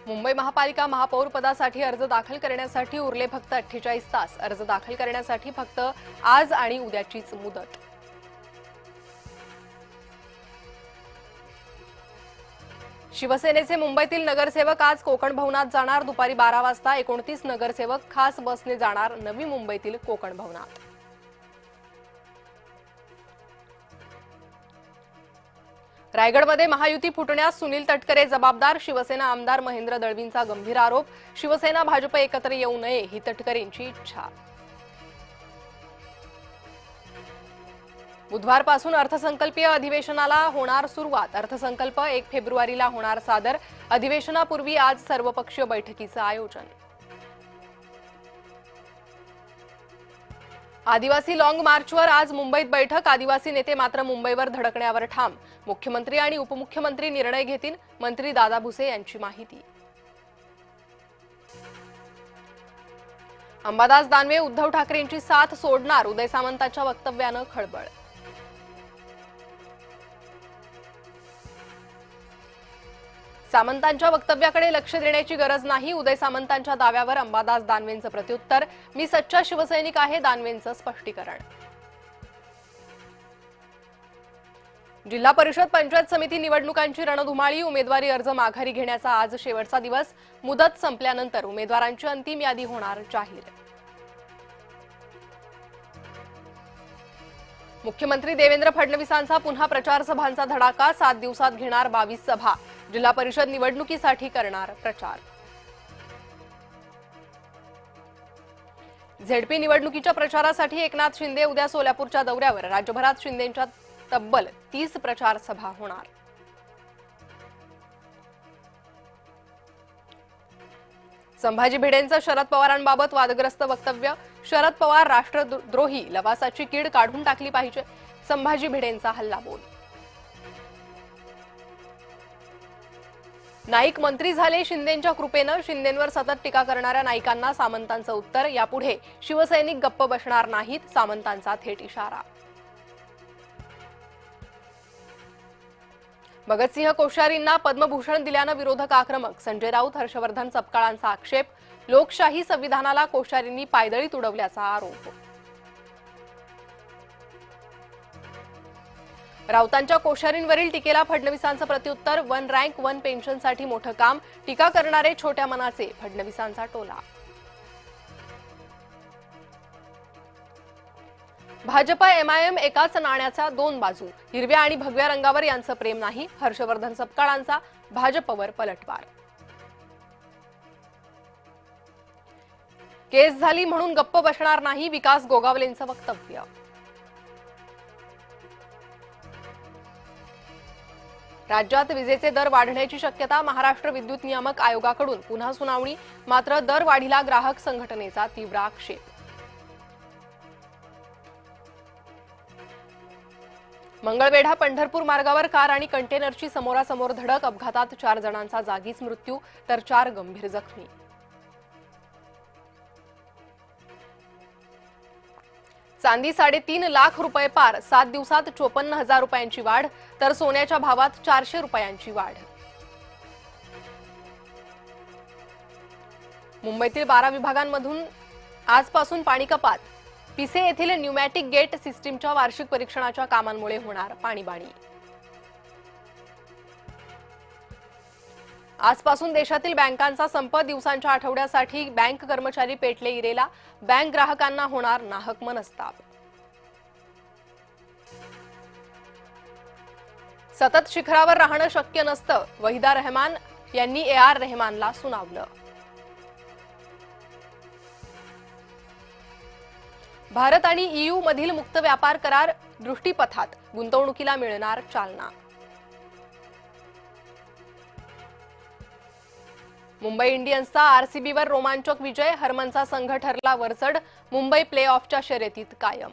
मुंबई महापालिका महापौर पदासाठी अर्ज दाखल करण्यासाठी उरले फक्त 48 तास। अर्ज दाखल करण्यासाठी फक्त आज आणि उद्याचीच मुदत। शिवसेनेचे मुंबईतील नगरसेवक आज कोकण भवनात जाणार। दुपारी 12 वाजता 29 नगरसेवक खास बसने जाणार नवी मुंबईतील कोकण भवनात। रायगडमध्ये महायुती फुटण्यास सुनील तटकरे जबाबदार। शिवसेना आमदार महेंद्र दळवींचा गंभीर आरोप। शिवसेना भाजप एकत्र येऊ नये ही तटकरेंची इच्छा। बुधवारपासून अर्थसंकल्पीय अधिवेशनाला होणार सुरुवात। अर्थसंकल्प 1 फेब्रुवारीला होणार सादर। अधिवेशनापूर्वी आज सर्वपक्षीय बैठकीचं आयोजन। आदिवासी लॉंग मार्चवर आज मुंबईत बैठक। आदिवासी नेते मात्र मुंबईवर धडकण्यावर ठाम। मुख्यमंत्री आणि उपमुख्यमंत्री निर्णय घेतील, मंत्री दादा भुसे यांची माहिती। अंबादास दानवे उद्धव ठाकरेंची साथ सोडणार, उदय सामंतांच्या वक्तव्यानं खळबळ। सामंतांच्या वक्तव्याकडे लक्ष देण्याची गरज नाही, उदय सामंतांच्या दाव्यावर अंबादास दानवेंचं प्रत्युत्तर। मी सच्चा शिवसैनिक आहे, दानवेंचं स्पष्टीकरण। जिल्हा परिषद पंचायत समिती निवडणुकांची रणधुमाळी। उमेदवारी अर्ज माघारी घेण्याचा आज शेवटचा दिवस। मुदत संपल्यानंतर उमेदवारांची अंतिम यादी होणार जाहीर। मुख्यमंत्री देवेंद्र फडणवीसांचा पुन्हा प्रचार सभांचा धडाका। 7 दिवसात घेणार 22 सभा। जिल्हा परिषद निवडणुकीसाठी करणार प्रचार। झेडपी निवडणुकीच्या प्रचारासाठी एकनाथ शिंदे उद्या सोलापूरच्या दौऱ्यावर। राज्यभरात शिंदेंच्या तब्बल 30 प्रचार सभा होणार। संभाजी भिडेंचं शरद पवारांबाबत वादग्रस्त वक्तव्य। शरद पवार राष्ट्रद्रोही, लवासाची कीड काढून टाकली पाहिजे, संभाजी भिडेंचा हल्लाबोल। नाईक मंत्री झाले शिंदेंच्या कृपेनं। शिंदेंवर सतत टीका करणाऱ्या नाईकांना सामंतांचं उत्तर। यापुढे शिवसैनिक गप्प बसणार नाहीत, सामंतांचा थेट इशारा। भगतसिंह कोश्यारींना पद्मभूषण दिल्यानं विरोधक आक्रमक। संजय राऊत, हर्षवर्धन सपकाळांचा आक्षेप। लोकशाही संविधानाला कोश्यारींनी पायदळीत उडवल्याचा आरोप। राऊतांच्या कोश्यारींवरील टीकेला फडणवीसांचं प्रत्युत्तर। 1 रँक 1 पेन्शनसाठी मोठं काम, टीका करणारे छोट्या मनाचे, फडणवीसांचा टोला। भाजप एमआयएम एकाच नाण्याच्या 2 बाजू। हिरव्या आणि भगव्या रंगावर यांचं प्रेम नाही, हर्षवर्धन सपकाळांचा भाजपवर पलटवार। केस झाली म्हणून गप्प बसणार नाही, विकास गोगावलेंचं वक्तव्य। राज्यात विजेचे दर वाढण्याची शक्यता। महाराष्ट्र विद्युत नियामक आयोगाकडून पुन्हा सुनावणी, मात्र दरवाढीला ग्राहक संघटनेचा तीव्र आक्षेप। मंगळवेढा पंढरपूर मार्गावर कार आणि कंटेनरची समोरासमोर धडक। अपघातात 4 जणांचा जागीच मृत्यू तर 4 गंभीर जखमी। चांदी 3.5 लाख रुपये पार। 7 दिवसात 54,000 रुपयांची वाढ तर सोन्याच्या भावात 400 रुपयांची वाढ। मुंबईतील 12 विभागांमधून आजपासून पाणी कपात। पिसे येथील न्यूमॅटिक गेट सिस्टीमच्या वार्षिक परीक्षणाच्या कामांमुळे होणार पाणीबाणी। आजपासून देशातील बँकांचा संप। दिवसांच्या आठवड्यासाठी बँक कर्मचारी पेटले इरेला। बँक ग्राहकांना होणार नाहक मनस्ताप। सतत शिखरावर राहणं शक्य नसतं, वहिदा रहमान यांनी AR रहमानला सुनावलं। भारत आणि EU मधील मुक्त व्यापार करार दृष्टीपथात। गुंतवणुकीला मिळणार चालना। मुंबई इंडियन्सचा RCBवर रोमांचक विजय। हरमनचा संघ ठरला वरचढ। मुंबई प्ले ऑफच्या शर्यतीत कायम।